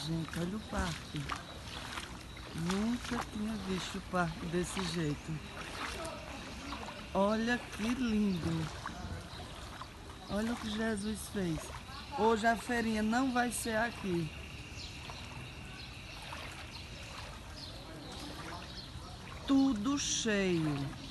Gente, olha o parque. Nunca tinha visto o parque desse jeito. Olha que lindo. Olha o que Jesus fez. Hoje a feirinha não vai ser aqui. Tudo cheio.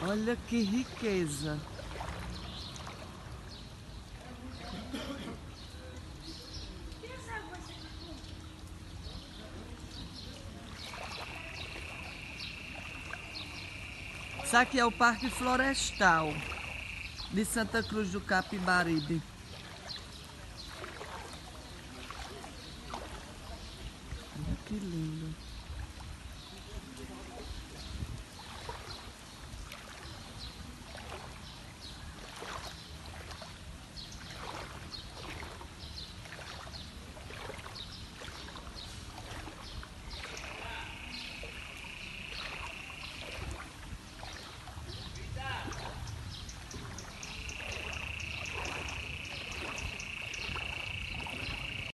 Olha que riqueza. Isso aqui é o Parque Florestal de Santa Cruz do Capibaribe. Olha que lindo.